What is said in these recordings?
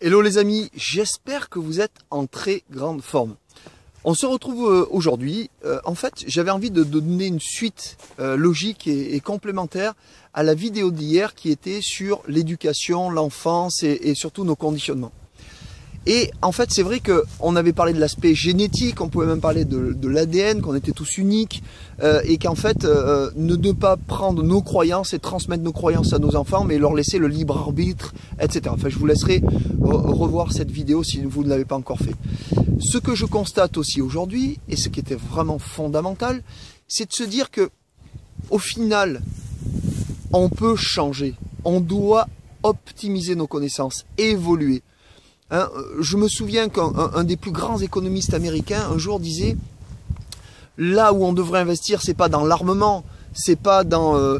Hello les amis, j'espère que vous êtes en très grande forme. On se retrouve aujourd'hui. En fait, j'avais envie de donner une suite logique et complémentaire à la vidéo d'hier qui était sur l'éducation, l'enfance et surtout nos conditionnements. Et en fait, c'est vrai qu'on avait parlé de l'aspect génétique, on pouvait même parler de l'ADN, qu'on était tous uniques, et qu'en fait, ne pas prendre nos croyances et transmettre nos croyances à nos enfants, mais leur laisser le libre arbitre, etc. Enfin, je vous laisserai revoir cette vidéo si vous ne l'avez pas encore fait. Ce que je constate aussi aujourd'hui, et ce qui était vraiment fondamental, c'est de se dire que, au final, on peut changer, on doit optimiser nos connaissances, évoluer. Hein, je me souviens qu'un des plus grands économistes américains un jour disait là où on devrait investir, c'est pas dans l'armement, c'est pas dans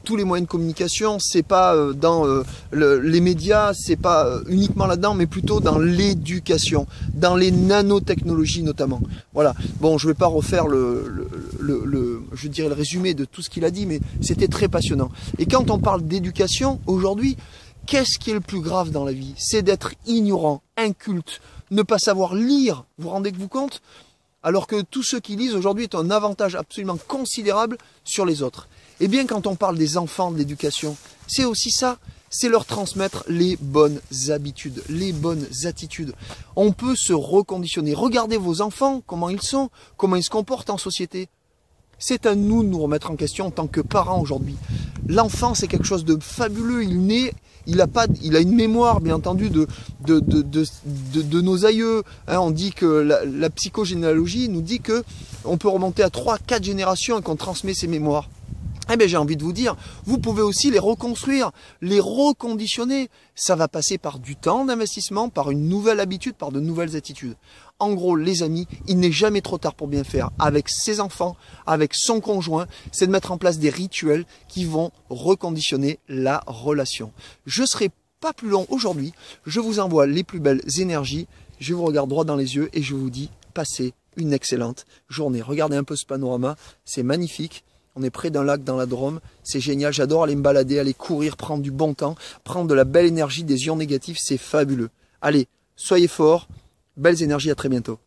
tous les moyens de communication, c'est pas dans les médias, c'est pas uniquement là-dedans, mais plutôt dans l'éducation, dans les nanotechnologies notamment. Voilà. Bon, je vais pas refaire je dirais le résumé de tout ce qu'il a dit, mais c'était très passionnant. Et quand on parle d'éducation aujourd'hui, qu'est-ce qui est le plus grave dans la vie? C'est d'être ignorant, inculte, ne pas savoir lire. Vous rendez-vous compte? Alors que tous ceux qui lisent aujourd'hui est un avantage absolument considérable sur les autres. Eh bien, quand on parle des enfants, de l'éducation, c'est aussi ça. C'est leur transmettre les bonnes habitudes, les bonnes attitudes. On peut se reconditionner. Regardez vos enfants, comment ils sont, comment ils se comportent en société. C'est à nous de nous remettre en question en tant que parents aujourd'hui. L'enfant, c'est quelque chose de fabuleux. Il naît, il a une mémoire, bien entendu, de nos aïeux. Hein, on dit que la psychogénéalogie nous dit que on peut remonter à 3-4 générations et qu'on transmet ses mémoires. Eh bien, j'ai envie de vous dire, vous pouvez aussi les reconstruire, les reconditionner. Ça va passer par du temps d'investissement, par une nouvelle habitude, par de nouvelles attitudes. En gros, les amis, il n'est jamais trop tard pour bien faire avec ses enfants, avec son conjoint. C'est de mettre en place des rituels qui vont reconditionner la relation. Je ne serai pas plus long aujourd'hui. Je vous envoie les plus belles énergies. Je vous regarde droit dans les yeux et je vous dis, passez une excellente journée. Regardez un peu ce panorama, c'est magnifique. On est près d'un lac dans la Drôme, c'est génial, j'adore aller me balader, aller courir, prendre du bon temps, prendre de la belle énergie, des ions négatifs, c'est fabuleux. Allez, soyez forts, belles énergies, à très bientôt.